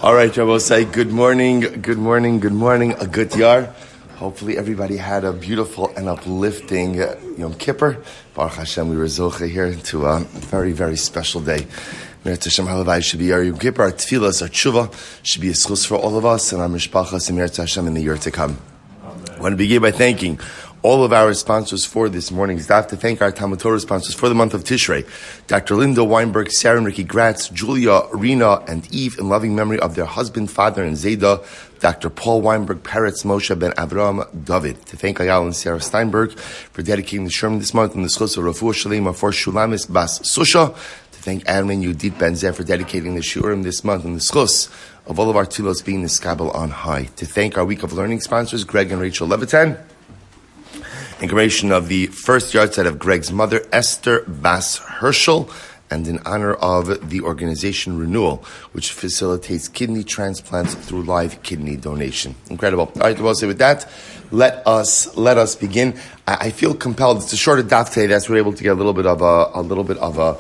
All right, I will say good morning, a good yar. Hopefully everybody had a beautiful and uplifting Yom Kippur. Baruch Hashem, we were zoche here to a very, very special day. Me'er Hashem halavai should be our Yom Kippur, our tefillos, our tshuva, should be a zechus for all of us and our mishpachas and Me'er Hashem in the year to come. I want to begin by thanking all of our sponsors for this morning's daf, to thank our TALMUD Torah sponsors for the month of Tishrei, Dr. Linda Weinberg, Sarah and Ricky Gratz, Julia, Rena, and Eve, in loving memory of their husband, father, and Zayda, Dr. Paul Weinberg, Peretz Moshe ben Avraham David. To thank Ayal and Sara Steinberg for dedicating the shulami this month and the zechus of refuah shelema for shulamis bas susha. To thank Ayal and Yudit Ben Zev for dedicating the shurim this month and the zechus of all of our tefillos being miskabel on high. To thank our week of learning sponsors, Greg and Rachel Levitan, in commemoration of the first yahrzeit of Greg's mother, Esther Bas Herschel, and in honor of the organization Renewal, which facilitates kidney transplants through live kidney donation. Incredible. All right, well, so with that, let us begin. I feel compelled. It's a shorter daf today. That's we're able to get a little bit of a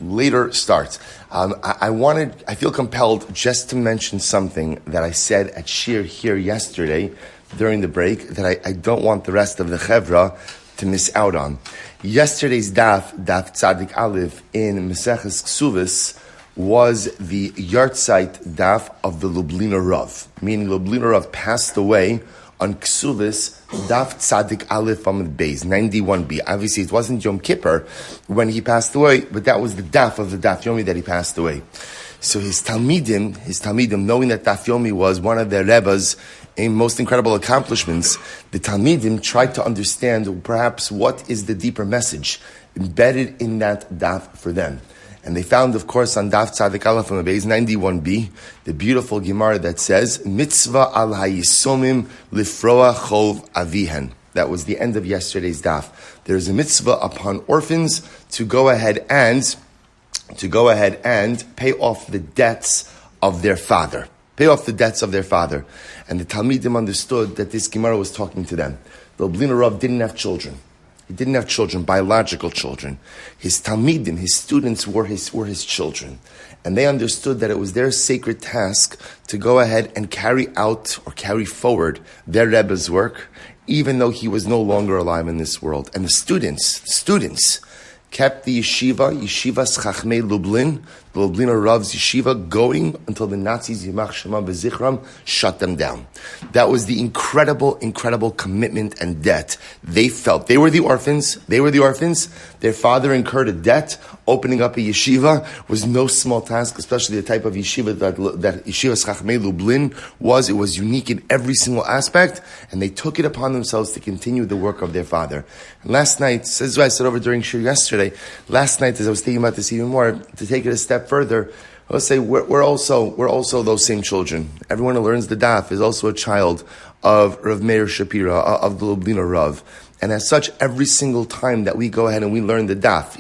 later start. I feel compelled just to mention something that I said at Shir here yesterday during the break that I don't want the rest of the chevra to miss out on. Yesterday's daf Tzadik Aleph in Maseches Kesuvos was the yahrzeit daf of the Lubliner Rav, meaning Lubliner Rav passed away on Kesuvos daf Tzadik Aleph Amud Beis 91b. Obviously, it wasn't Yom Kippur when he passed away, but that was the daf of the Daf Yomi that he passed away. So his Talmidim, knowing that Daf Yomi was one of their Rebbe's most incredible accomplishments, the Talmidim tried to understand perhaps what is the deeper message embedded in that daf for them. And they found, of course, on Daf Tzadik Aleph Amud Beis 91b, the beautiful Gemara that says, Mitzvah al hayisomim lifroah chov avihen. That was the end of yesterday's daf. There is a mitzvah upon orphans to go ahead and pay off the debts of their father. Pay off the debts of their father. And the Talmidim understood that this Gemara was talking to them. The Lubliner Rav didn't have children. He didn't have children, biological children. His Talmidim, his students were his children. And they understood that it was their sacred task to go ahead and carry out or carry forward their Rebbe's work, even though he was no longer alive in this world. And the students kept the Yeshivas Chachmei Lublin, the Lubliner Rav's yeshiva, going until the Nazis, Yimach Shema B'Zichram, shut them down. That was the incredible commitment and debt they felt. They were the orphans. Their father incurred a debt. Opening up a yeshiva was no small task, especially the type of yeshiva that Yeshivas Chachmei Lublin was. It was unique in every single aspect, and they took it upon themselves to continue the work of their father. And last night, this is what I said over during Shir yesterday, last night as I was thinking about this even more, to take it a step further, I would say we're also those same children. Everyone who learns the daf is also a child of Rav Meir Shapira, of the Lubliner Rav. And as such, every single time that we go ahead and we learn the daf,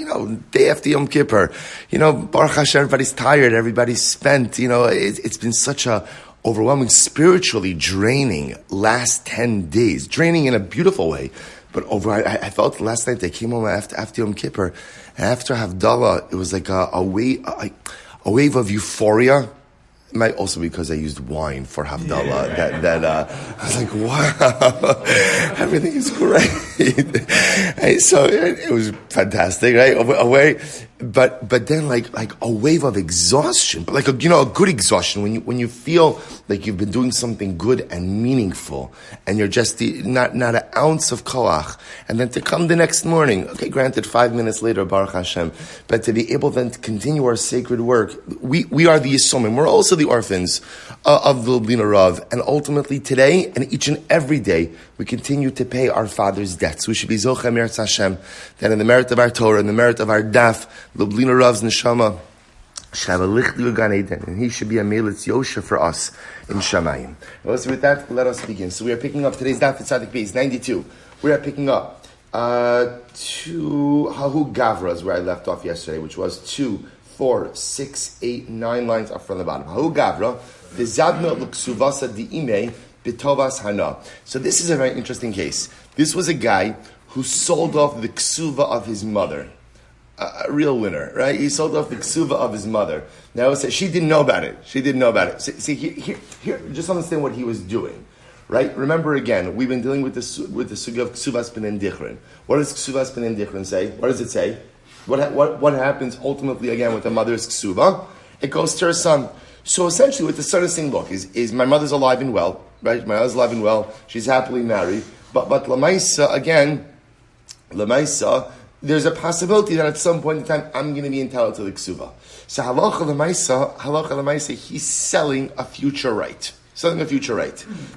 day after Yom Kippur, Baruch Hashem, everybody's tired, everybody's spent, it's been such a overwhelming, spiritually draining last 10 days, draining in a beautiful way. But I felt last night they came home after Yom Kippur, and after Havdalah, it was like a wave of euphoria. It might also be because I used wine for Havdalah. I was like, wow, everything is great. So it was fantastic, right? But then like a wave of exhaustion, but like a good exhaustion when you feel like you've been doing something good and meaningful, and you're just not an ounce of koach, and then to come the next morning, okay, granted 5 minutes later, Baruch Hashem, but to be able then to continue our sacred work, we are the Yisomim, we're also the orphans of the Lubliner Rav, and ultimately today and each and every day we continue to pay our father's debts. We should be Zocha Me'er Hashem that in the merit of our Torah, in the merit of our daf, Lubliner Rav's neshama should have a lichtli Gan Eden, and he should be a melitz yosha for us in Shamayim. So with that, let us begin. So we are picking up today's daf Tzadik Beis 92. We are picking up to Hahu Gavras, where I left off yesterday, which was 2, 4, 6, 8, 9 lines up from the bottom. Hahu Gavra, the Zadna Luksuvasa Di'ime Bitovas Hana. So this is a very interesting case. This was a guy who sold off the ksuva of his mother a real winner, right? He sold off the ksuva of his mother. Now, she didn't know about it. She didn't know about it. See, here, just understand what he was doing, right? Remember again, we've been dealing with the sugya of ksuvas b'nen dichrin. What does ksuvas b'nen dichrin say? What does it say? What happens ultimately again with the mother's ksuva? It goes to her son. So essentially, what the son is saying, look, is my mother's alive and well, right? My mother's alive and well. She's happily married, but lamaisa again, there's a possibility that at some point in time I'm going to be entitled to the ksuva. So halacha lemaisa, he's selling a future right.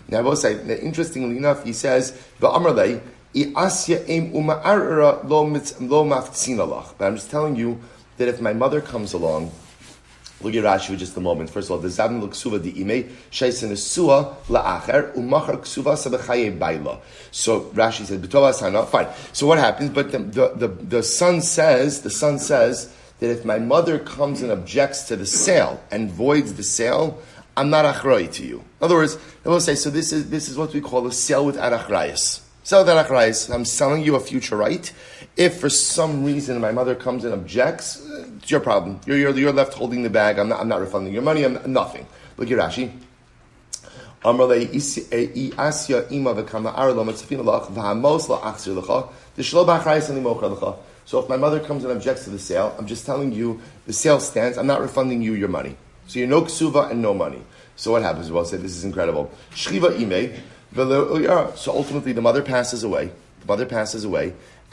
Now I will say that interestingly enough, he says, "Va'amrlei iasya im uma'arra lo maftzina lach." But I'm just telling you that if my mother comes along, look at Rashi for just a moment. First of all, the zavin l'ksuva di'imei sheisen esua la'acher umachar ksuva sabechaye baila. So Rashi said, "B'tova sana." Fine. So what happens? But the son says that if my mother comes and objects to the sale and voids the sale, I'm not achroi to you. In other words, I will say, so this is what we call a sale without achrayis. Sell that achrayis. I'm selling you a future right. If for some reason my mother comes and objects, it's your problem. You're left holding the bag. I'm not refunding your money. I'm nothing. Look at Rashi. So if my mother comes and objects to the sale, I'm just telling you the sale stands. I'm not refunding you your money. So you're no ksuva and no money. So what happens? Well, I said this is incredible. Shriva imei. So ultimately, the mother passes away.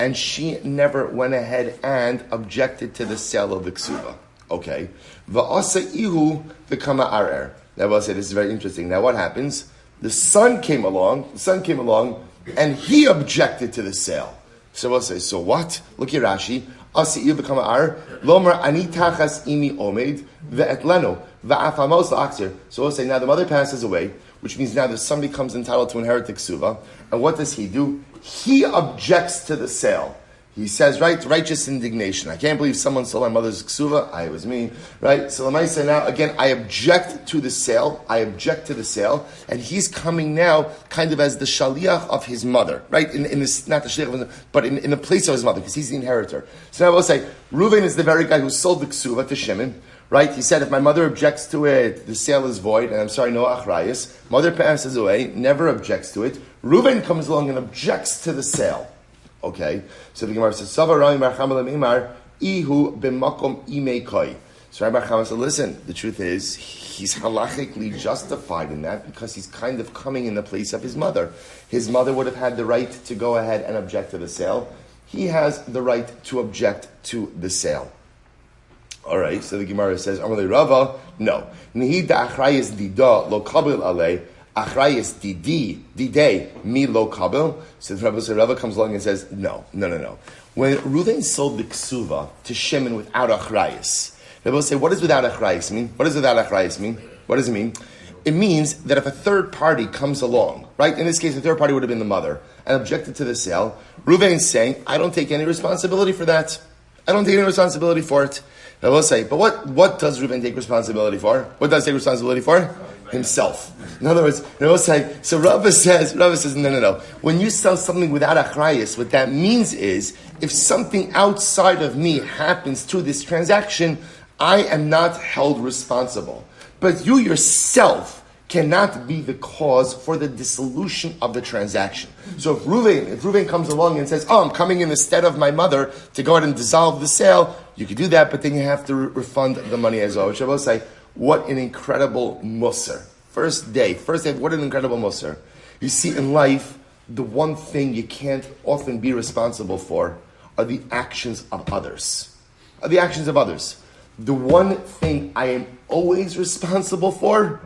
And she never went ahead and objected to the sale of the ksuva. Okay. Va'asa ihu v'kama arer. Now, I'll say this is very interesting. Now, what happens? The son came along, and he objected to the sale. So we'll say, so what? Look at Rashi. Asa ihu v'kama arer. Lomar ani tachas imi omed ve'etleno va'afamos la'aksir. So we'll say, now the mother passes away, which means now the son becomes entitled to inherit the ksuva. And what does he do? He objects to the sale. He says, right, righteous indignation. I can't believe someone sold my mother's ksuva. It was me, right? So let me say now, again, I object to the sale. And he's coming now kind of as the shaliach of his mother, right? In this, not the shaliach of his, but in the place of his mother, because he's the inheritor. So now I will say, Reuven is the very guy who sold the ksuva to Shimon, right? He said, if my mother objects to it, the sale is void, and I'm sorry, no achrayis. Mother passes away, never objects to it. Reuven comes along and objects to the sale. Okay, so the Gemara says, "Sava Rami Bar Chama Lemimar Ihu b'makom imei koi." So Rabbi Chama said, "Listen, the truth is he's halachically justified in that because he's kind of coming in the place of his mother. His mother would have had the right to go ahead and object to the sale. He has the right to object to the sale." All right, so the Gemara says, "Amalei Rava, no. Nihid achrayis dida lo kabil alei." Achrayis didei mi lo kabel. So the Rabbi comes along and says, no. When Reuven sold the ksuva to Shimon without achrayis, Rabbi will say, what does without achrayis mean? What does it mean? It means that if a third party comes along, right? In this case, the third party would have been the mother and objected to the sale. Reuven is saying, I don't take any responsibility for that. I don't take any responsibility for it. I will say, but what does Reuven take responsibility for? What does he take responsibility for? Himself. In other words, I will say, so Rava says, no. When you sell something without achrayis, what that means is, if something outside of me happens to this transaction, I am not held responsible. But you yourself cannot be the cause for the dissolution of the transaction. So if Reuven comes along and says, I'm coming in the stead of my mother to go ahead and dissolve the sale, you could do that, but then you have to refund the money as well. Which I will say, what an incredible musar. First day, what an incredible musar. You see, in life, the one thing you can't often be responsible for are the actions of others. The one thing I am always responsible for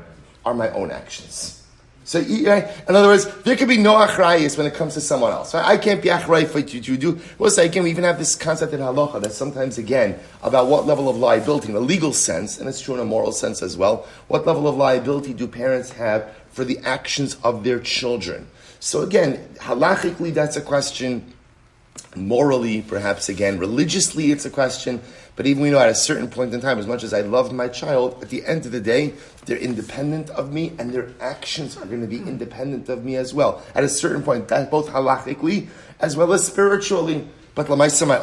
are my own actions. So, in other words, there could be no achrayis when it comes to someone else. Right? I can't be achrayis for what you do. Well, so again, we even have this concept in halacha that sometimes, again, about what level of liability, in a legal sense, and it's true in a moral sense as well, what level of liability do parents have for the actions of their children? So again, halachically, that's a question. Morally, perhaps again, religiously, it's a question. But even we know at a certain point in time, as much as I loved my child, at the end of the day, they're independent of me, and their actions are going to be independent of me as well. At a certain point, that both halachically as well as spiritually. But Lamaisa, my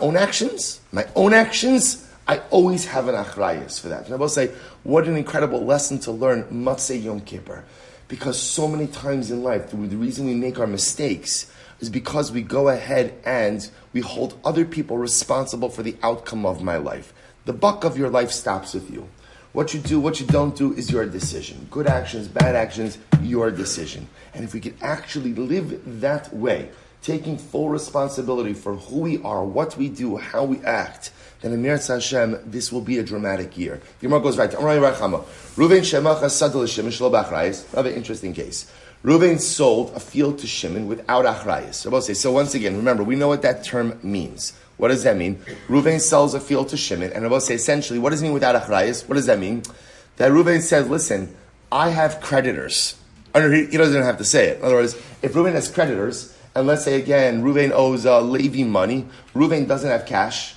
own actions, I always have an achrayus for that. And I will say, what an incredible lesson to learn Matzei Yom Kippur. Because so many times in life, the reason we make our mistakes is because we go ahead and we hold other people responsible for the outcome of my life. The buck of your life stops with you. What you do, what you don't do is your decision. Good actions, bad actions, your decision. And if we could actually live that way, taking full responsibility for who we are, what we do, how we act, then in Meretz Hashem, this will be a dramatic year. The Gemara goes right to Reuven shemacha sadol Shimon shelo b'achrayis. Another interesting case. Reuven sold a field to Shimon without achrayis. So once again, remember, we know what that term means. What does that mean? Reuven sells a field to Shimon, and I will say essentially, what does it mean without achrayis? What does that mean? That Reuven says, listen, I have creditors. He doesn't have to say it. In other words, if Reuven has creditors, and let's say again, Reuven owes Levi money, Reuven doesn't have cash,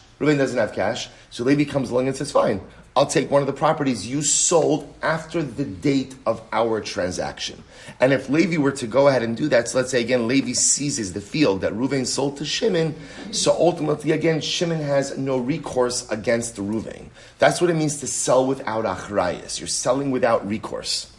so Levi comes along and says, fine, I'll take one of the properties you sold after the date of our transaction. And if Levi were to go ahead and do that, so let's say again, Levi seizes the field that Reuven sold to Shimon, so ultimately again, Shimon has no recourse against Reuven. That's what it means to sell without achrayis. You're selling without recourse.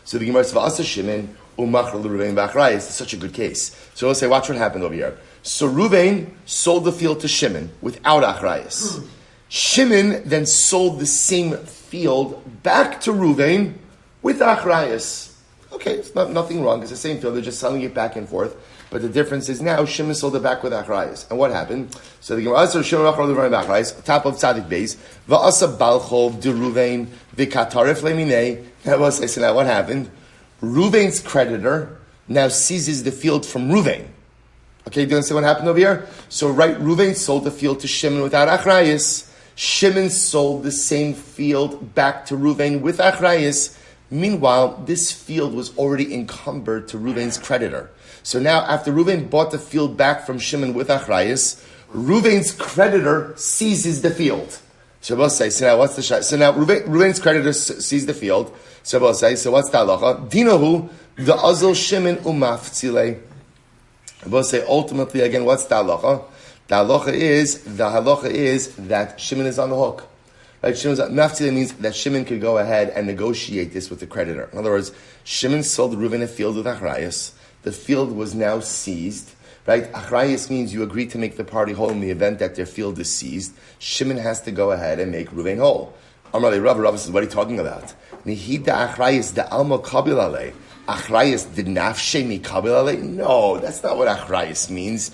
So the Gemara says, Shimon, umachar l'Reuven b'achrayis. It's such a good case. So we'll say, watch what happened over here. So Reuven sold the field to Shimon without achrayis. Shimon then sold the same field back to Reuven with achrayis. Okay, it's nothing wrong. It's the same field. They're just selling it back and forth. But the difference is now Shimon sold it back with achrayis. And what happened? So the Gemara says, Shimon achar l'Reuven b'achrayis, top of Tzadik Beis, va'asa balchov de Reuven v'katarif leminei. So now what happened? Reuven's creditor now seizes the field from Reuven. Okay, do you understand what happened over here? So right, Reuven sold the field to Shimon without achrayis. Shimon sold the same field back to Reuven with achrayis. Meanwhile, this field was already encumbered to Reuven's creditor. So now, after Reuven bought the field back from Shimon with achrayis, Reuven's creditor seizes the field. So we'll say, so now what's the shot? So now Reuven's creditor seizes the field. So we'll say, so what's the halacha? Dinahu, the azul Shimon umaftzile. We'll say, ultimately, again, what's the halacha? The halacha is that Shimon is on the hook. Right? Maftzile means that Shimon could go ahead and negotiate this with the creditor. In other words, Shimon sold Reuven a field with achrayis. The field was now seized. Right? Achrayis means you agree to make the party whole in the event that their field is seized. Shimon has to go ahead and make Reuven whole. Amarle Rav says, what are you talking about? Nihida achrayis da alma kabil alei. Achrayis did nafshe mi kabil alei? No, that's not what achrayis means.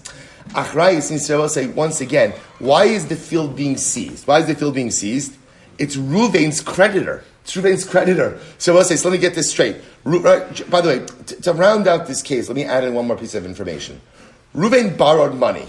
Achrayis means, I will say once again, why is the field being seized? It's Reuven's creditor. So I will say, so let me get this straight. By the way, to round out this case, let me add in one more piece of information. Reuven borrowed money.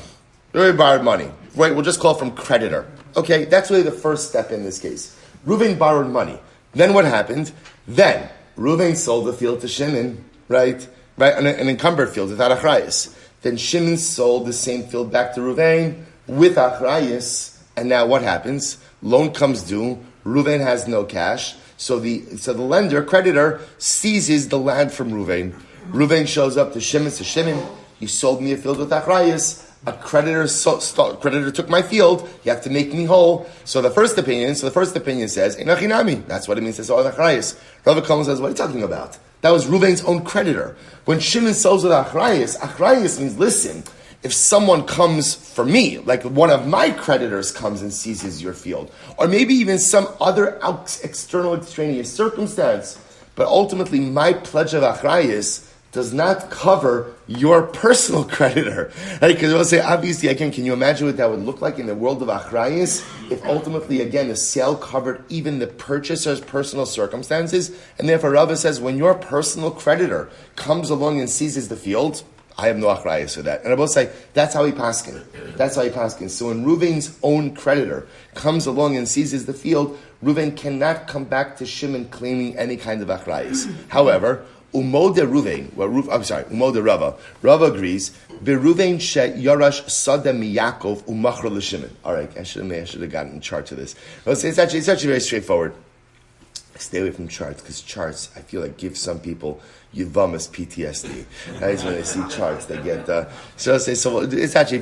Right, we'll just call it from creditor. Okay, that's really the first step in this case. Reuven borrowed money. Then what happened? Then Reuven sold the field to Shimon, right, an encumbered field without achrayis. Then Shimon sold the same field back to Reuven with achrayis. And now what happens? Loan comes due. Reuven has no cash. So the lender, creditor, seizes the land from Reuven. Reuven shows up to Shimon. Says, Shimon, you sold me a field with achrayis. A creditor took my field. You have to make me whole. So the first opinion says, Einachinami. That's what it means to sell with achrayis. Rav Kalman says, what are you talking about? That was Reuven's own creditor. When Shimon sells with achrayis means, listen, if someone comes for me, like one of my creditors comes and seizes your field, or maybe even some other external extraneous circumstance, but ultimately my pledge of achrayis does not cover your personal creditor. Right? Because we'll say, obviously, again, can you imagine what that would look like in the world of achrayis if ultimately, again, the sale covered even the purchaser's personal circumstances? And therefore, Rava says, when your personal creditor comes along and seizes the field, I have no achrayis for that. And I will say, that's how he paskin. So when Reuven's own creditor comes along and seizes the field, Reuven cannot come back to Shimon claiming any kind of achrayis. However, Umode Rava. Rava agrees. Beruven she Yorash Sada Miyakov Umachra l'Shimon. All right, I should have gotten in charge of this. It's actually very straightforward. Stay away from charts, because charts, I feel like, give some people Yuvamas PTSD. Right? When they see charts, they get... so it's actually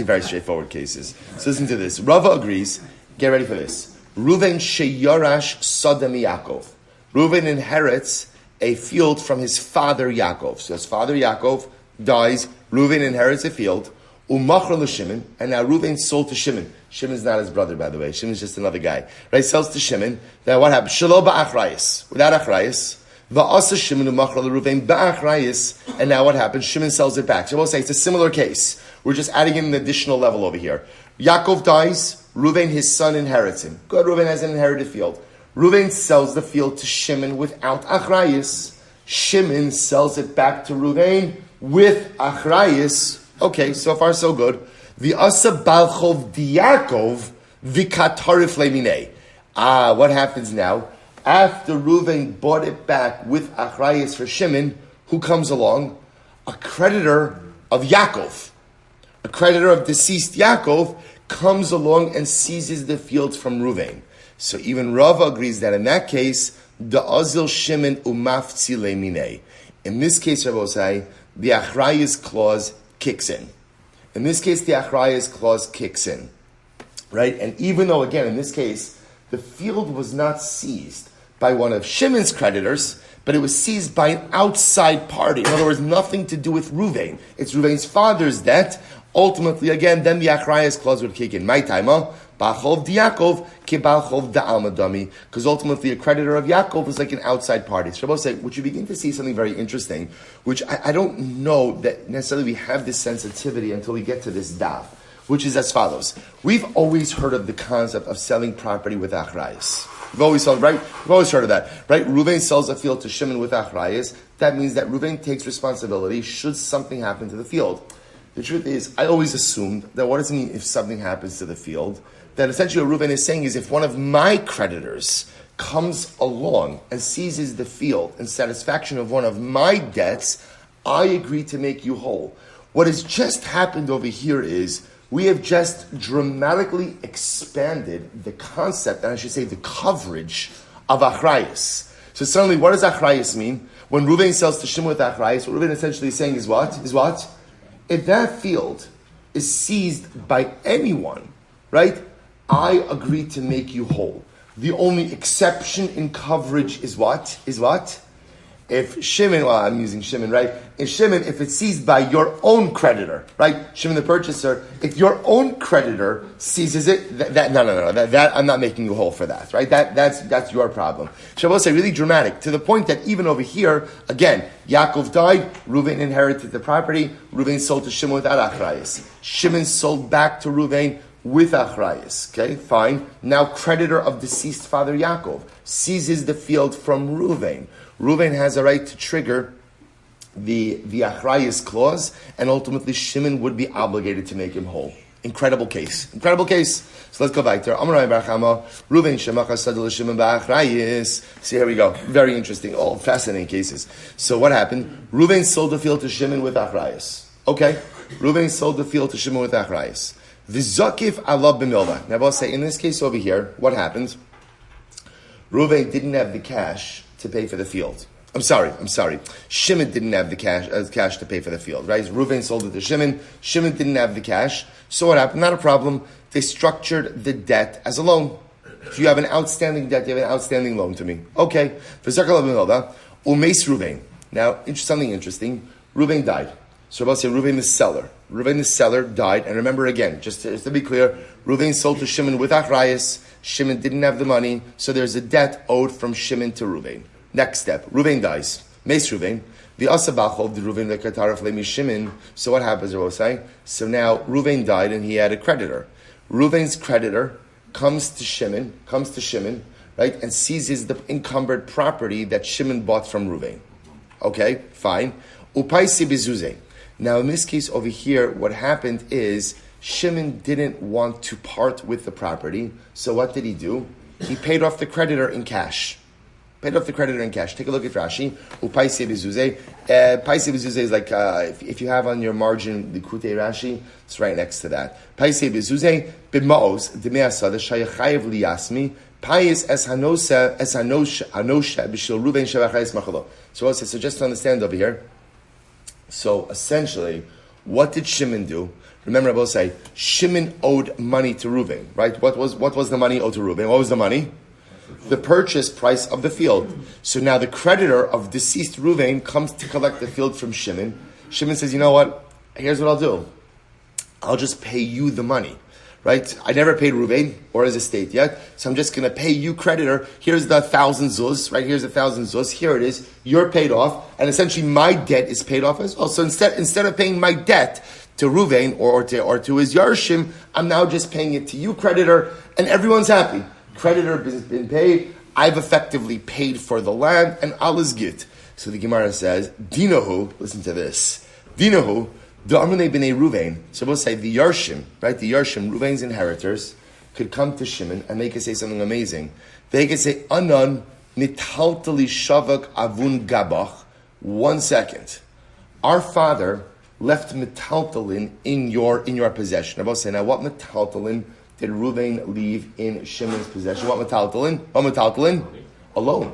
very straightforward cases. So listen to this. Rava agrees. Get ready for this. Reuven sheyarash Sodom Yaakov. Reuven inherits a field from his father Yaakov. So his father Yaakov dies. Reuven inherits a field. Umachar l'Shimon, and now Reuven sold to Shimon. Shimon's not his brother, by the way. Shimon's just another guy. Right? Sells to Shimon. Now what happens? Shelo ba'achrayis. Without achrayis. Va'asa Shimon umachar l'Reuven ba'achrayis. And now what happens? Shimon sells it back. So we'll say it's a similar case. We're just adding in an additional level over here. Yaakov dies. Reuven, his son, inherits him. Good. Reuven has an inherited field. Reuven sells the field to Shimon without achrayis. Shimon sells it back to Reuven with achrayis. Okay, so far so good. The asa balchov diakov vikatarif leminei. What happens now? After Reuven bought it back with achrayis for Shimon, who comes along? A creditor of Yaakov. A creditor of deceased Yaakov comes along and seizes the fields from Reuven. So even Rava agrees that in that case, the azil Shimon umafzi leminei. In this case, Rabbi say, the achrayis clause kicks in. In this case, the achrayis clause kicks in, right? And even though, again, in this case, the field was not seized by one of Shimon's creditors, but it was seized by an outside party. In other words, nothing to do with Reuven. It's Reuven's father's debt. Ultimately, again, then the achrayis clause would kick in. My timer, ba'chov diakov kibalchov da'almadami, because ultimately a creditor of Yaakov is like an outside party. So Rabbi say, would you begin to see something very interesting, which I don't know that necessarily we have this sensitivity until we get to this daf, which is as follows. We've always heard of the concept of selling property with achrayis. We've always heard, right? We've always heard of that, right? Reuven sells a field to Shimon with achrayis. That means that Reuven takes responsibility should something happen to the field. The truth is, I always assumed that what does it mean if something happens to the field? That essentially what Reuven is saying is if one of my creditors comes along and seizes the field in satisfaction of one of my debts, I agree to make you whole. What has just happened over here is we have just dramatically expanded the concept, and I should say the coverage of achrayis. So suddenly, what does achrayis mean? When Reuven sells to Shimon with achrayis, what Reuven essentially is saying is what? If that field is seized by anyone, right, I agree to make you whole. The only exception in coverage is what? If Shimon, well, I'm using Shimon, right? If it's seized by your own creditor, right? Shimon the purchaser, if your own creditor seizes it, that I'm not making you whole for that, right? That's your problem. Shabbos say really dramatic, to the point that even over here, again, Yaakov died, Reuven inherited the property, Reuven sold to Shimon without achrayis. Shimon sold back to Reuven with achrayis. Okay, fine. Now creditor of deceased father Yaakov seizes the field from Reuven. Reuven has a right to trigger the achrayis clause, and ultimately Shimon would be obligated to make him whole. Incredible case. So let's go back there. Reuven shemacha sadel Shimon ba'achrayis. See, here we go. Very interesting. All fascinating cases. So what happened? Reuven sold the field to Shimon with achrayis. Okay. Reuven sold the field to Shimon with achrayis. V'zakif alav b'milva. Now, I'll say in this case over here, what happened? Reuven didn't have the cash to pay for the field. I'm sorry. Shimon didn't have the cash to pay for the field, right? Reuven sold it to Shimon. Shimon didn't have the cash. So what happened? Not a problem. They structured the debt as a loan. If you have an outstanding debt, you have an outstanding loan to me. Okay. Umeis Reuven. Now, something interesting. Reuven died. So Rabbi said Reuven the seller. Reuven the seller died. And remember again, just to be clear, Reuven sold to Shimon with achrayis. Shimon didn't have the money, so there's a debt owed from Shimon to Reuven. Next step, Reuven dies. Meis Reuven. The asabachov the Reuven the kataraf lemi Shimon. So what happens? Rabbi saying. So now Reuven died and he had a creditor. Reuven's creditor comes to Shimon, right, and seizes the encumbered property that Shimon bought from Reuven. Okay, fine. Upaisi bizuze. Now in this case over here, what happened is Shimon didn't want to part with the property, so what did he do? He paid off the creditor in cash. Paid off the creditor in cash. Take a look at Rashi. Upaisei bezuzei. Paisei bezuzei is like, if you have on your margin the Kutei Rashi, it's right next to that. Paisei bezuzei, b'ma'os, demei asada, shayachayev liyasmi, pais es hanosha b'shil ruven shavachayis machalo. So just to understand over here, so essentially, what did Shimon do? Remember, I will say, Shimon owed money to Reuven, right? What was the money owed to Reuven? What was the money? The purchase price of the field. So now the creditor of deceased Reuven comes to collect the field from Shimon. Shimon says, you know what? Here's what I'll do. I'll just pay you the money, right? I never paid Reuven or his estate yet, so I'm just going to pay you, creditor. Here's the 1,000 zuz, right? Here's the 1,000 zuz. Here it is. You're paid off, and essentially my debt is paid off as well. So instead of paying my debt to Reuven or to his Yarshim, I'm now just paying it to you, creditor, and everyone's happy. Creditor has been paid. I've effectively paid for the land, and all is good. So the Gemara says, Dinahu, listen to this. Dinahu, Da'amrei b'nei Reuven. So we'll say the Yarshim, right? The Yarshim, Reuven's inheritors, could come to Shimon and they could say something amazing. They could say, Anan nitaltali shavak avun gabach. 1 second. Our father left metaltalin in your possession. I will say, now what metaltalin did Reuven leave in Shimon's possession? What metaltalin? What metaltalin? Alone.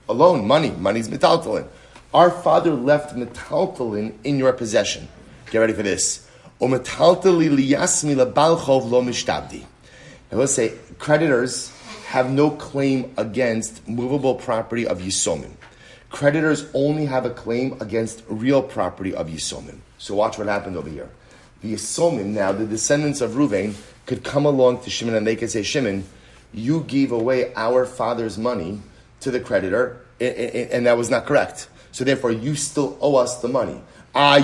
Money's metaltalin. Our father left metaltalin in your possession. Get ready for this. Umetaltali liyasmi lebalchov lo mishtabdi. I will say, creditors have no claim against movable property of Yisomim. Creditors only have a claim against real property of Yisomim. So watch what happened over here. The Yisomim, now the descendants of Reuven, could come along to Shimon and they could say, Shimon, you gave away our father's money to the creditor, and that was not correct. So therefore, you still owe us the money.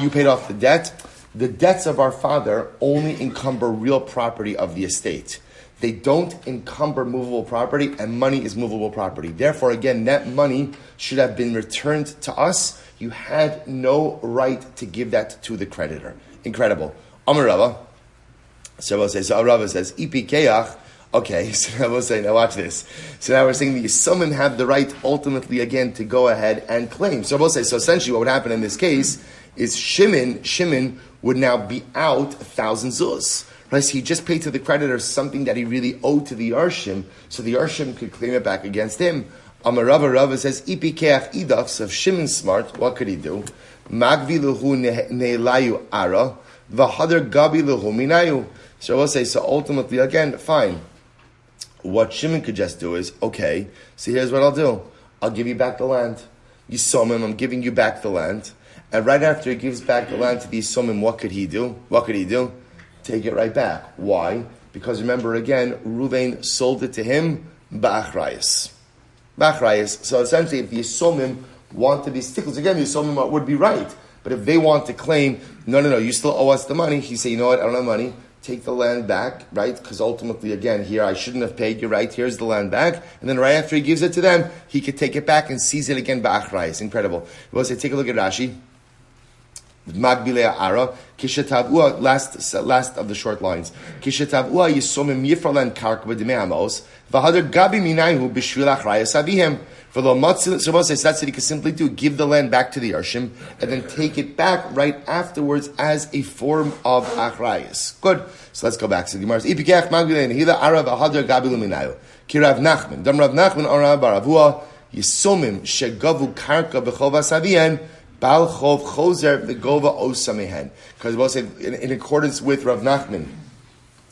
You paid off the debt. The debts of our father only encumber real property of the estate. They don't encumber movable property, and money is movable property. Therefore, again, that money should have been returned to us. You had no right to give that to the creditor. Incredible. Amar Rava. So Rava says, Ipi keach. Okay, so I will say, now watch this. So now we're saying the Yisomim have the right ultimately again to go ahead and claim. So I will say, so essentially what would happen in this case is Shimon would now be out 1,000 zuz. Right? So he just paid to the creditor something that he really owed to the Yarshim, so the Yarshim could claim it back against him. Amar Rava says, Ipi keach idach. So if Shimon's smart, what could he do? Magvi luhu ne'elayu ara, v'hadar gabi luhu minayu. So I will say, so ultimately again, fine. What Shimon could just do is, okay, so here's what I'll do. I'll give you back the land. Yisomim, I'm giving you back the land. And right after he gives back the land to the Yisomim, what could he do? Take it right back. Why? Because remember again, Reuven sold it to him, ba'achrayis. So essentially, if the Yisomim want to be sticklers, again, the Yisomim would be right. But if they want to claim, no, you still owe us the money, he say, you know what, I don't have money. Take the land back, right? Because ultimately, again, here, I shouldn't have paid you, right? Here's the land back. And then right after he gives it to them, he could take it back and seize it again ba'achrayis. It's incredible. We'll say, take a look at Rashi. Magbilei ara, kishetavua, last of the short lines. Kishetavua yisomim yifralan kark b'dimei amos, v'hadar gabi minayhu b'shvil achrayas avihem. For the matzil, so that's what he can simply do, give the land back to the Yarshim, and then take it back right afterwards as a form of achrayas. Good. So let's go back. So the Gemara says, Ipikech magbilei nehila ara v'hadar gabi luminayu. Ki Rav Nachman, dam Rav Nachman ara baravua, yisomim shegavu karka b'chovas avihem, Bal chov chozer v'gova osamehen. Because we'll say, in accordance with Rav Nachman,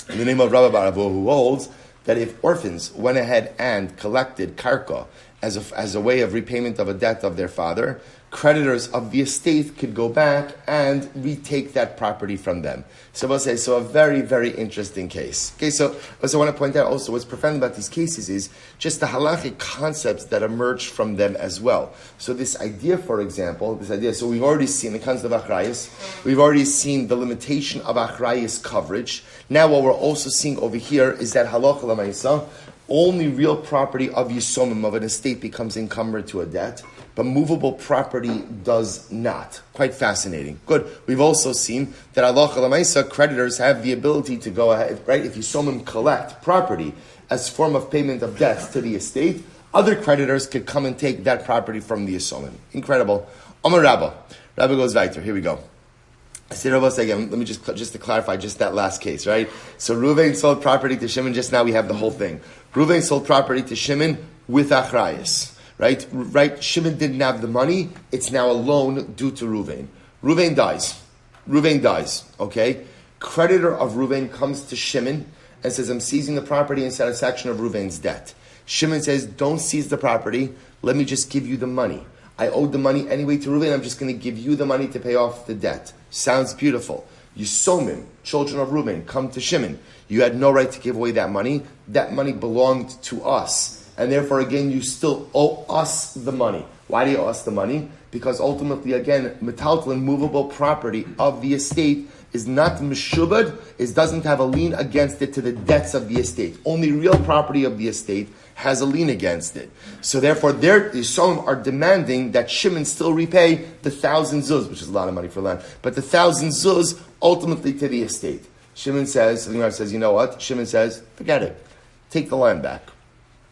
in the name of Rabbi Baravu, who holds that if orphans went ahead and collected karka as a way of repayment of a debt of their father, creditors of the estate could go back and retake that property from them. So we'll say, so a very, very interesting case. Okay, so I want to point out also what's profound about these cases is just the halachic concepts that emerge from them as well. So this idea, for example, so we've already seen the concept of achrayas, we've already seen the limitation of achrayas coverage. Now what we're also seeing over here is that halacha l'maisa, only real property of Yisomim, of an estate, becomes encumbered to a debt, but movable property does not. Quite fascinating. Good. We've also seen that halacha l'maisa, creditors have the ability to go ahead, right? If Yisomim collect property as form of payment of debts to the estate, Other creditors could come and take that property from the Yisomim. Incredible. Amar Rabba. Rabba goes weiter. Here we go. I say Rabba again. Let me just to clarify just that last case, right? So Reuven sold property to Shimon. Just now we have the whole thing. Reuven sold property to Shimon with achrayus, right? Right. Shimon didn't have the money. It's now a loan due to Reuven. Reuven dies. Okay. Creditor of Reuven comes to Shimon and says, "I'm seizing the property in satisfaction of Reuven's debt." Shimon says, "Don't seize the property. Let me just give you the money. I owed the money anyway to Reuven. I'm just going to give you the money to pay off the debt." Sounds beautiful. Yisomim, children of Reuven, come to Shimon. You had no right to give away that money. That money belonged to us. And therefore, again, you still owe us the money. Why do you owe us the money? Because ultimately, again, metaltal, movable property of the estate is not meshubad, it doesn't have a lien against it to the debts of the estate. Only real property of the estate has a lien against it. So therefore, the Yisomim are demanding that Shimon still repay the 1,000 zuz, which is a lot of money for land, but the 1,000 zuz ultimately to the estate. Shimon says, the Gemara says, you know what? Shimon says, forget it. Take the land back.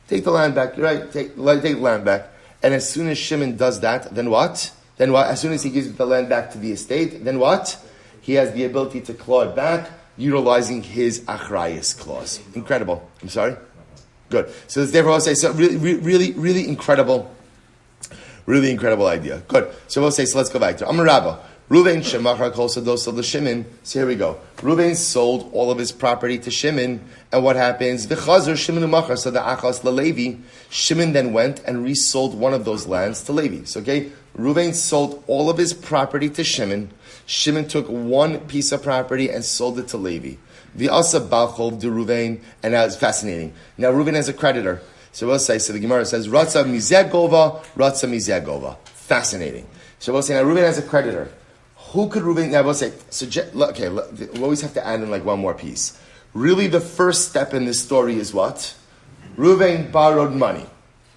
Take the land back. You're right. Take the land back. And as soon as Shimon does that, then what? As soon as he gives the land back to the estate, then what? He has the ability to claw it back, utilizing his achrayus clause. Incredible. I'm sorry? Good. So therefore I'll say, so really incredible idea. Good. So we'll say, so let's go back to Amar Rabba. Reuven shemachar kol sados of the Shimon. So here we go. Reuven sold all of his property to Shimon, and what happens? V'chazor Shimon umachar, so the achas leLevi. Shimon then went and resold one of those lands to Levi. So okay, Reuven sold all of his property to Shimon. Shimon took one piece of property and sold it to Levi. The asa balchov de Reuven, and now it's fascinating. Now Reuven has a creditor. So we'll say, so the Gemara says, Ratza mizegova. Fascinating. So we'll say, now Reuven has a creditor. Who could Reuven, now we'll say, okay, we always have to add in like one more piece. Really the first step in this story is what? Reuven borrowed money.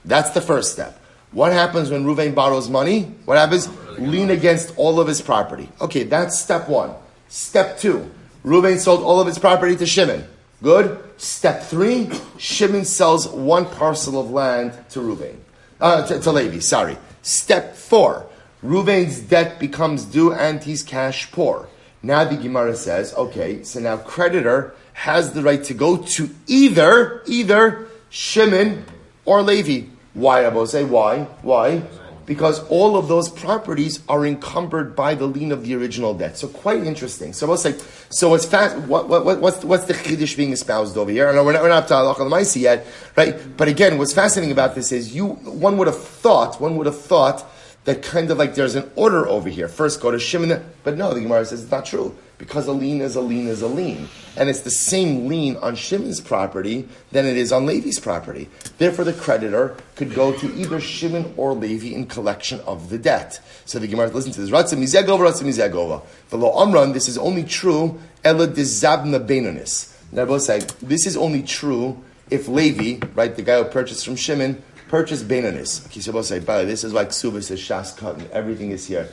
That's the first step. What happens when Reuven borrows money? What happens? Lien against all of his property. Okay, that's step one. Step two, Reuven sold all of his property to Shimon. Good. Step three, Shimon sells one parcel of land to Reuven. To Levi, sorry. Step four, Reuven's debt becomes due and he's cash poor. Now the Gemara says, okay, so now creditor has the right to go to either Shimon or Levi. Why, Abba? Say why? Why? Because all of those properties are encumbered by the lien of the original debt. So quite interesting. So we'll say, so what's the chiddush being espoused over here? I know we're not up to halacha l'maisi yet, right? But again, what's fascinating about this is one would have thought that kind of like there's an order over here. First go to Shimon, but no, the Gemara says it's not true. Because a lien is a lien is a lien. And it's the same lien on Shimon's property than it is on Levi's property. Therefore, the creditor could go to either Shimon or Levi in collection of the debt. So the Gemara, listen to this. Ratza mizegova. V'lo amran, this is only true, ela dizabna beinonis. Now, both say, this is only true if Levi, right, the guy who purchased from Shimon, purchased beinonis. Okay, so both say, by the way, this is like Kesuvos, is shas cotton, everything is here.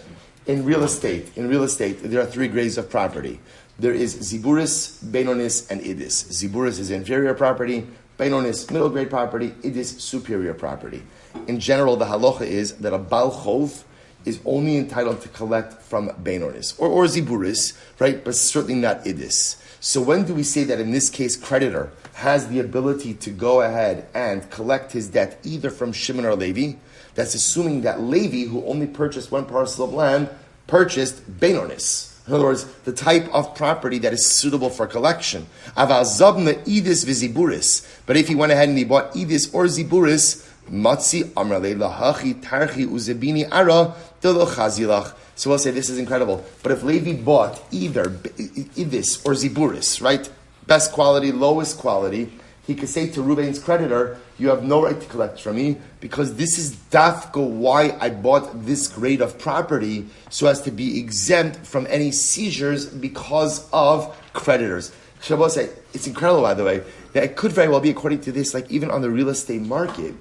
In real estate, there are three grades of property. There is ziburis, beinonis, and idis. Ziburis is inferior property, beinonis, middle grade property, idis, superior property. In general, the halacha is that a bal chov is only entitled to collect from beinonis, or ziburis, right, but certainly not idis. So when do we say that in this case, creditor has the ability to go ahead and collect his debt either from Shimon or Levi? That's assuming that Levi, who only purchased one parcel of land, purchased beinonis. In other words, the type of property that is suitable for collection. Aval zabna idis v'ziburis. But if he went ahead and he bought idis or ziburis, matzi amrale lahachi tarchi uzebini ara delo chazilach. So we'll say this is incredible. But if Levi bought either idis or ziburis, right, best quality, lowest quality, he could say to Reuven's creditor, you have no right to collect from me because this is dafka why I bought this grade of property so as to be exempt from any seizures because of creditors. Shabbos say, it's incredible, by the way, that it could very well be, according to this, like even on the real estate market,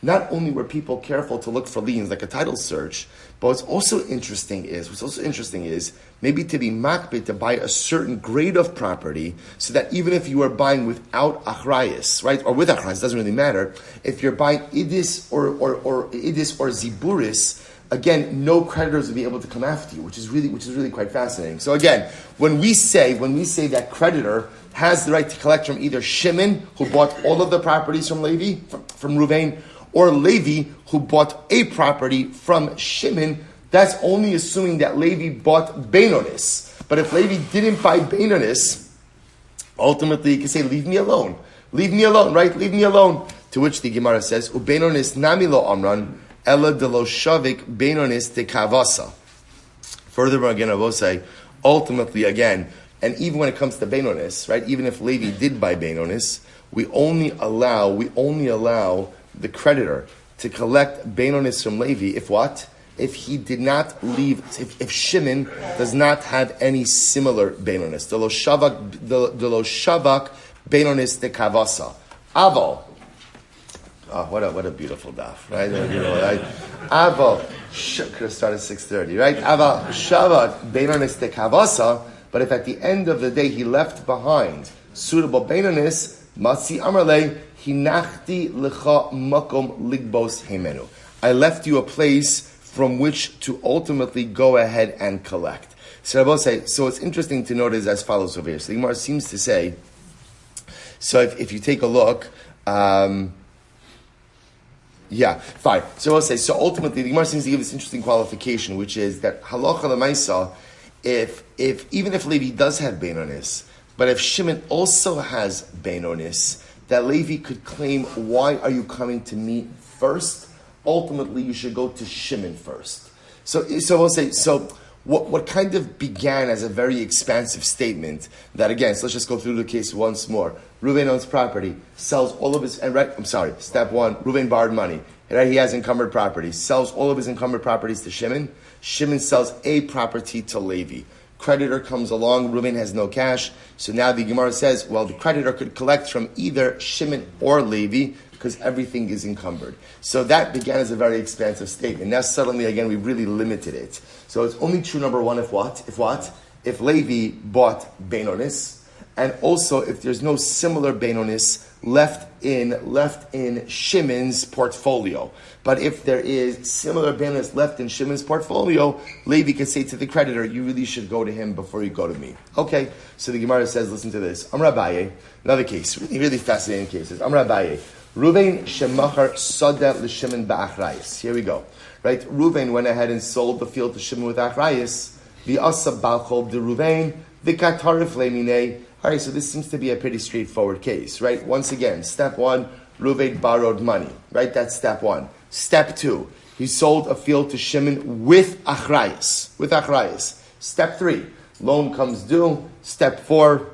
not only were people careful to look for liens like a title search, but what's also interesting is maybe to be makbid to buy a certain grade of property, so that even if you are buying without achrayus, right, or with achrayus, doesn't really matter. If you're buying idis or ziburis, again, no creditors will be able to come after you, which is really quite fascinating. So again, when we say that creditor has the right to collect from either Shimon, who bought all of the properties from Levi, from Ruvain, or Levi, who bought a property from Shimon, that's only assuming that Levi bought Beinonis. But if Levi didn't buy Beinonis, ultimately you can say, leave me alone, right? Leave me alone. To which the Gemara says, Ubeinonis nami lo amran, ela de lo shavik Beinonis te kavasa. Furthermore, again, I will say, ultimately, again, and even when it comes to Beinonis, right, even if Levi did buy Beinonis, we only allow the creditor to collect Beinonis from Levi, if what? If he did not leave, if Shimon does not have any similar Beinonis. The lo shavak Beinonis de kavasa. Aval. Oh, what a beautiful daf, right? Aval, could have started 6:30, right? Aval shavak Beinonis de kavasa. But if at the end of the day he left behind suitable Beinonis, Matzi Amarle, Hinachti Lecha Makom Ligbos Hemenu. I left you a place from which to ultimately go ahead and collect. So I will say, so it's interesting to notice as follows over here. So the Gemara seems to say, so if you take a look, fine. So I'll say, so ultimately the Gemara seems to give this interesting qualification, which is that halacha l'maisa, if even if Levi does have Beinonis, but if Shimon also has Beinonis, that Levi could claim, why are you coming to me first? Ultimately, you should go to Shimon first. So we'll say, so what kind of began as a very expansive statement that, again, so let's just go through the case once more. Reuven owns property, sells all of his, step one, Reuven borrowed money. Right, he has encumbered properties, sells all of his encumbered properties to Shimon. Shimon sells a property to Levi. Creditor comes along, Reuven has no cash, so now the Gemara says, well, the creditor could collect from either Shimon or Levi, because everything is encumbered. So that began as a very expansive statement. Now suddenly, again, we really limited it. So it's only true, number one, if what? If Levi bought Beinonis, and also if there's no similar Beinonis left in Shimon's portfolio. But if there is similar Beinonis left in Shimon's portfolio, Levi can say to the creditor, you really should go to him before you go to me. Okay, so the Gemara says, listen to this. Amar Abaye, another case, really fascinating cases. Amar Abaye, Reuven shemachar sada l'Shimon ba'achrayis. Here we go. Right, Reuven went ahead and sold the field to Shimon with achrayis. V'asa balchol de Reuven v'katarif leminei. All right, so this seems to be a pretty straightforward case, right? Once again, step one, Reuven borrowed money, right? That's step one. Step two, he sold a field to Shimon with achrayis. Step three, loan comes due. Step four,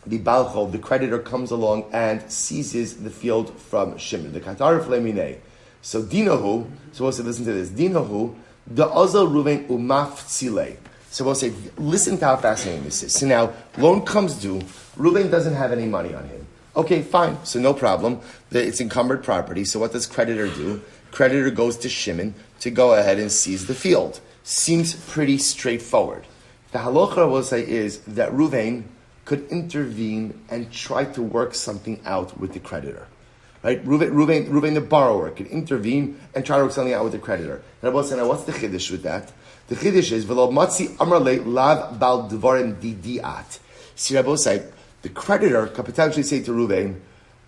the balchol, the creditor, comes along and seizes the field from Shimon. The katarif leminei. So dinahu, so we'll say, listen to this. Dinahu, the azal Reuven umaf tzilei. So we'll say, listen to how fascinating this is. So now, loan comes due. Reuven doesn't have any money on him. Okay, fine. So no problem. It's encumbered property. So what does creditor do? Creditor goes to Shimon to go ahead and seize the field. Seems pretty straightforward. The halacha, we'll say, is that Reuven could intervene and try to work something out with the creditor. Right? Reuven, the borrower, could intervene and try to work something out with the creditor. And I will say, now what's the chiddush with that? The chiddush is, v'lo matzi amar le lav bal dvarim didiat. See, Rabbi say, the creditor could potentially say to Reuven,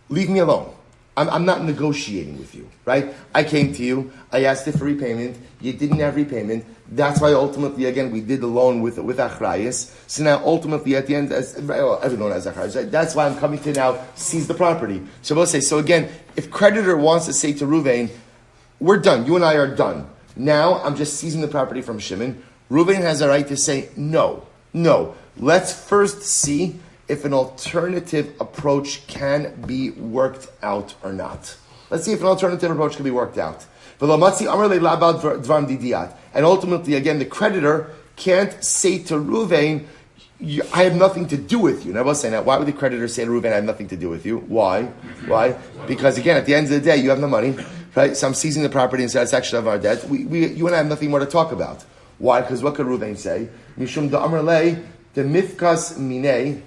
leave me alone. I'm not negotiating with you, right? I came to you, I asked you for repayment, you didn't have repayment, that's why ultimately, again, we did the loan with achrayis. So now, ultimately, at the end, everyone has achrayis, right? That's why I'm coming to now seize the property. So we'll say, so again, if creditor wants to say to Reuven, we're done, you and I are done. Now, I'm just seizing the property from Shimon. Reuven has a right to say, no. Let's first see if an alternative approach can be worked out or not. Let's see if an alternative approach can be worked out. And ultimately, again, the creditor can't say to Reuven, I have nothing to do with you. Now, I was saying that. Why would the creditor say to Reuven, I have nothing to do with you? Why? Because, again, at the end of the day, you have no money. right? So I'm seizing the property and satisfaction of our debt. You and I have nothing more to talk about. Why? Because what could Reuven say? Mishum da amar lei the mifkas mine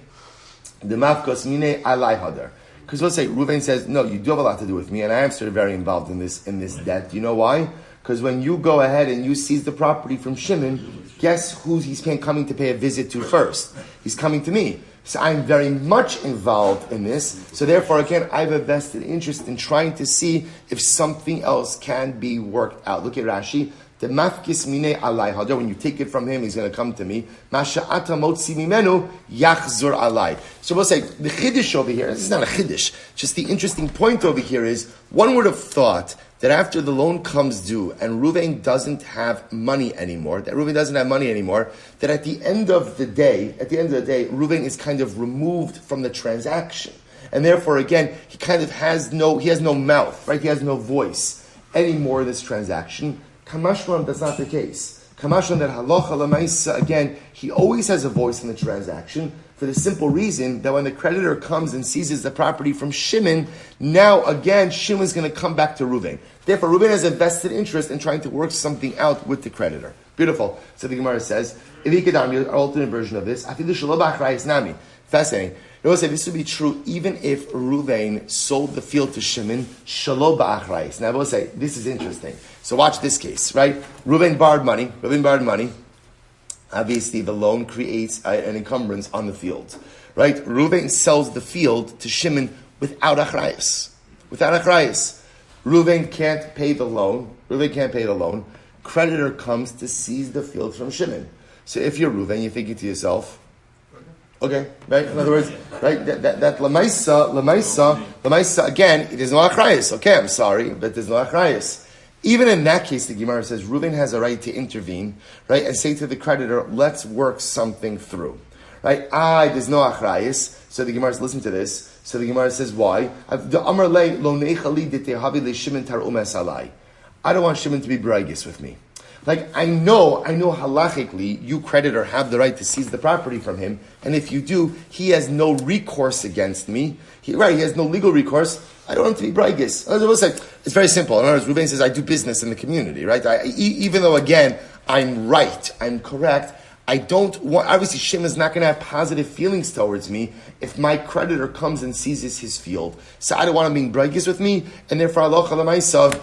the mafkas mine alai hadar. Because let's say Reuven says, no, you do have a lot to do with me, and I am sort of very involved in this debt. You know why? Because when you go ahead and you seize the property from Shimon, guess who he's coming to pay a visit to first? He's coming to me. So I'm very much involved in this. So therefore, again, I have a vested interest in trying to see if something else can be worked out. Look at Rashi. The mafkis mine alai hadar. When you take it from him, he's going to come to me. Masha'ata motzi mimenu yachzur alai. So we'll say the chiddush over here. This is not a chiddush. Just the interesting point over here is one would have thought that after the loan comes due and Reuven doesn't have money anymore, that at the end of the day, Reuven is kind of removed from the transaction. And therefore, again, he has no mouth, right? He has no voice anymore in this transaction. Kamashram, that's not the case. Kamashram, that halacha lemaisa, again, he always has a voice in the transaction for the simple reason that when the creditor comes and seizes the property from Shimon, now again, Shimon's going to come back to Reuven. Therefore, Reuven has a vested interest in trying to work something out with the creditor. Beautiful. So the Gemara says, if he could an alternate version of this, fascinating. It will say this would be true even if Reuven sold the field to Shimon, shelo ba'achrayis. Now I will say, this is interesting. So watch this case, right? Reuven borrowed money. Obviously, the loan creates an encumbrance on the field, right? Reuven sells the field to Shimon without achrayis. Reuven can't pay the loan. Creditor comes to seize the field from Shimon. So if you're Reuven, you're thinking to yourself, okay, right? In other words, right? That lemaisa, again, there's no achrayis. Okay, I'm sorry, but there's no achrayis. Even in that case, the Gemara says Reuven has a right to intervene, right, and say to the creditor, let's work something through, right? There's no achrayis. So the Gemara says, listen to this. So the Gemara says, why? I don't want Shimon to be braggis with me. Like, I know halachically, you creditor have the right to seize the property from him, and if you do, he has no recourse against me. He has no legal recourse. I don't want him to be braggis. It's very simple. In other words, Reuven says, I do business in the community, right? Even though, again, I'm right, I'm correct, I don't want, obviously Shimon's not going to have positive feelings towards me if my creditor comes and seizes his field. So I don't want him being braggis with me, and therefore, Allah Chalamaisa,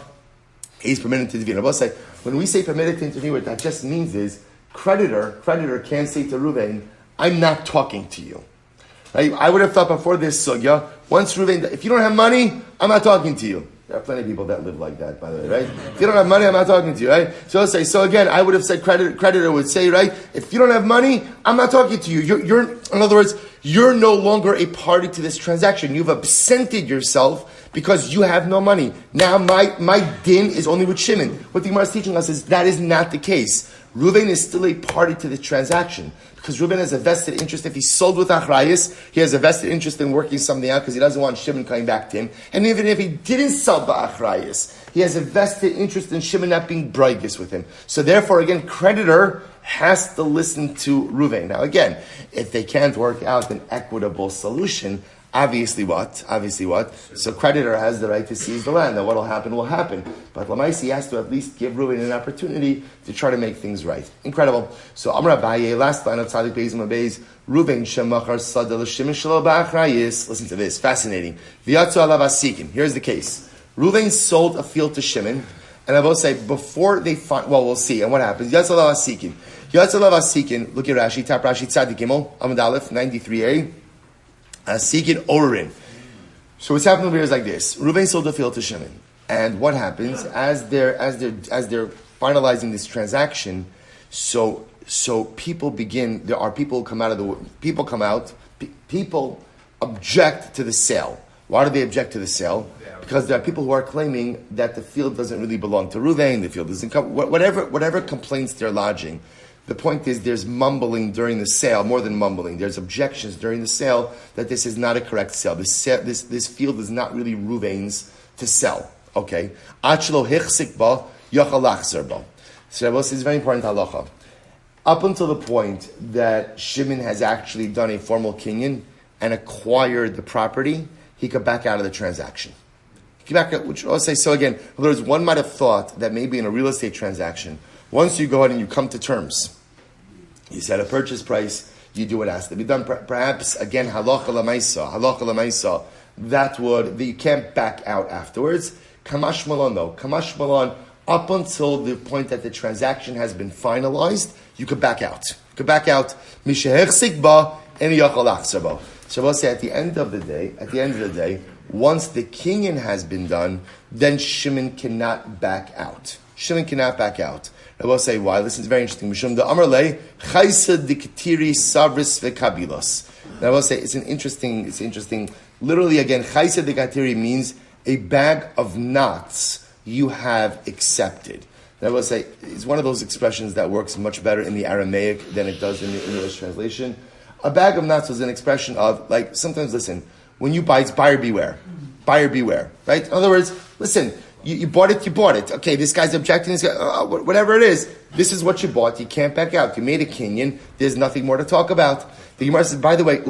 he's permitted to intervene. I will say, when we say permitted to intervene, what that just means is, creditor can say to Reuven, I'm not talking to you. Right? I would have thought before this sugya, once Reuven, if you don't have money, I'm not talking to you. There are plenty of people that live like that, by the way, right? If you don't have money, I'm not talking to you, right? So again, I would have said, creditor would say, right? If you don't have money, I'm not talking to you. You're in other words, you're no longer a party to this transaction. You've absented yourself because you have no money. Now my din is only with Shimon. What the Gemara is teaching us is that is not the case. Reuven is still a party to the transaction. Because Reuven has a vested interest. If he sold with achrayis, he has a vested interest in working something out because he doesn't want Shimon coming back to him. And even if he didn't sell ba'achrayis, he has a vested interest in Shimon not being braggis with him. So therefore, again, creditor has to listen to Reuven. Now again, if they can't work out an equitable solution, obviously what? So creditor has the right to seize the land. Now what will happen will happen. But Lamaisi has to at least give Reuven an opportunity to try to make things right. Incredible. So Amar Abaye, last line of Tzadik Beis Mabeis, Reuven shemachar sada l'shimon shelo ba'achrayis. Listen to this, fascinating. V'yatzu alav asikin. Here's the case. Reuven sold a field to Shimon, and I will say, before they find, well, we'll see. And what happens? Yatzu alav asikin. Look at Rashi, Tap Rashi, Tzadik Gimel, Amud Aleph, 93a. Asikin Orin. So what's happening over here is like this. Reuven sold the field to Shimon. And what happens as they're finalizing this transaction, so people begin, there are people who come out, people object to the sale. Why do they object to the sale? Because there are people who are claiming that the field doesn't really belong to Reuven, the field doesn't come, whatever complaints they're lodging. The point is there's mumbling during the sale, more than mumbling. There's objections during the sale that this is not a correct sale. This field is not really Reuven's to sell. Okay? Achlo hichsik ba, yachal lachzer ba. So this is very important halacha. Up until the point that Shimon has actually done a formal kinyan and acquired the property, he could back out of the transaction. You can back out, which I'll say, so again, in other words, one might have thought that maybe in a real estate transaction, once you go ahead and you come to terms, you set a purchase price, you do what has to be done. Perhaps, again, halacha l'maisa, that you can't back out afterwards. Kamash malon, though. Kamash malon, up until the point that the transaction has been finalized, you could back out. You could back out. Mishehechsik ba, eni yachal achzar ba. So we'll say at the end of the day, once the kinyan has been done, then Shimon cannot back out. Shimon cannot back out. I will say why. Listen, it's very interesting. Mishum da amar le chaysa diktiri savris vekabilos. And I will say it's interesting. Literally, again, chaysa diktiri means a bag of knots you have accepted. And I will say it's one of those expressions that works much better in the Aramaic than it does in the English translation. A bag of knots was an expression of, like, sometimes, listen, when you buy, it's buyer beware. Buyer beware, right? In other words, listen, you bought it. Okay, this guy's objecting, whatever it is, this is what you bought, you can't back out. You made a kinyan, there's nothing more to talk about. The Gemara says, by the way,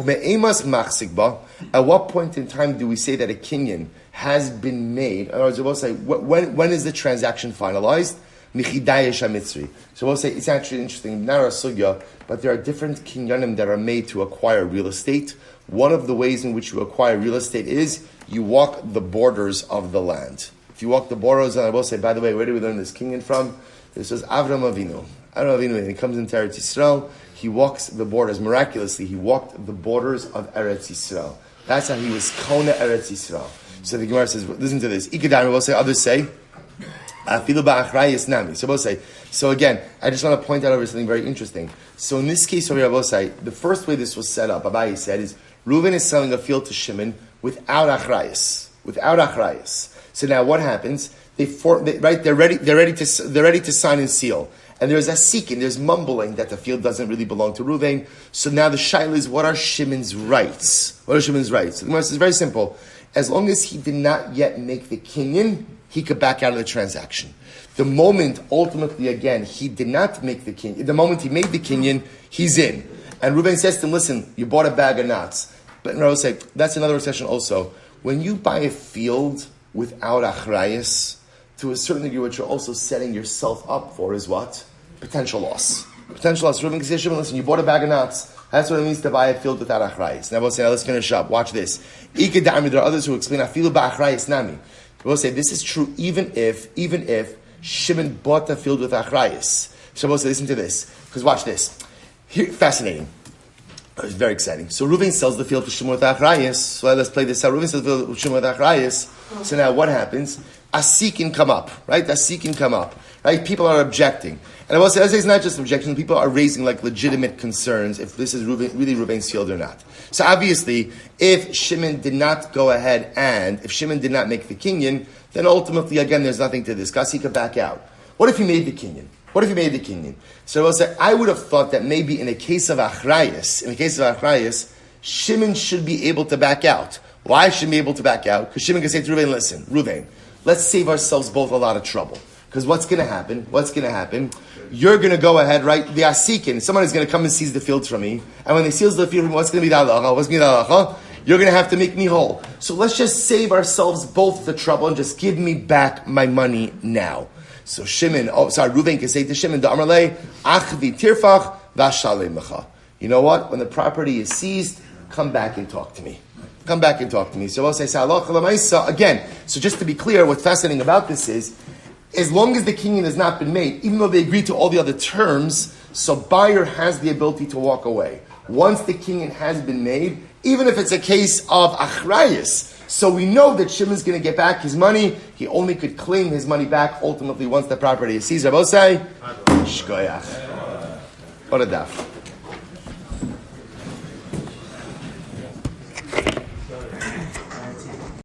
at what point in time do we say that a kinyan has been made? In other words, we'll say, when is the transaction finalized? So we'll say, it's actually interesting, not a sugya, but there are different kinyanim that are made to acquire real estate. One of the ways in which you acquire real estate is you walk the borders of the land. If you walk the borders, and I will say, by the way, where do we learn this kinyan from? This was Avraham Avinu. When he comes into Eretz Yisrael, he walks the borders. Miraculously, he walked the borders of Eretz Yisrael. That's how he was Kona Eretz Yisrael. So the Gemara says, listen to this. Ikadar, will say, others say, so again, I just want to point out over something very interesting. So in this case over here, the first way this was set up, Abaye said, is Reuven is selling a field to Shimon without achrayas. So now what happens? They're ready to sign and seal. And there's a seeking, there's mumbling that the field doesn't really belong to Reuven. So now the shaila is, what are Shimon's rights? So the Gemara says, very simple. As long as he did not yet make the kinyan, he could back out of the transaction. The moment, ultimately, again, he did not make the kinyan, the moment he made the kinyan, he's in. And Reuven says to him, listen, you bought a bag of knots. But I will say, that's another exception also. When you buy a field without achrayas, to a certain degree, what you're also setting yourself up for is what? Potential loss. Reuven can say, Shimon, listen, you bought a bag of nuts. That's what it means to buy a field without achrayas. Now we'll say, now let's finish up. Watch this. There are others who explain, afilu ba'achrayas nami. We'll say, this is true even if Shimon bought the field with achrayas. So we'll say, listen to this. Because watch this. Here, fascinating. It's very exciting. So Reuven sells the field to Shimon with achrayas. So let's play this out. Reuven sells the field to Shimon with achrayas. So now what happens? Asikin come up, right? Right? People are objecting. And I will say, it's not just objection, people are raising like legitimate concerns if this is really Reuven's field or not. So obviously, if Shimon did not go ahead and, if Shimon did not make the kinyan, then ultimately, again, there's nothing to discuss, he could back out. What if he made the kinyan? So I will say, I would have thought that maybe in a case of achrayas, Shimon should be able to back out. Why should he be able to back out? Because Shimon can say to Reuven, listen, Reuven, let's save ourselves both a lot of trouble. Because what's going to happen? You're going to go ahead, right? The asikin, someone is going to come and seize the fields from me. And when they seize the field from me, what's going to be the halacha? You're going to have to make me whole. So let's just save ourselves both the trouble and just give me back my money now. So Reuven can say to Shimon, Da'amarle, achdi tirfach v'ashalemecha. You know what? When the property is seized, come back and talk to me. So I'll say, again, so just to be clear, what's fascinating about this is, as long as the kinyan has not been made, even though they agree to all the other terms, so buyer has the ability to walk away. Once the kinyan has been made, even if it's a case of achrayas, so we know that Shimon's going to get back his money, he only could claim his money back ultimately once the property is seized. Rabbi say, shkoyach. What a daf.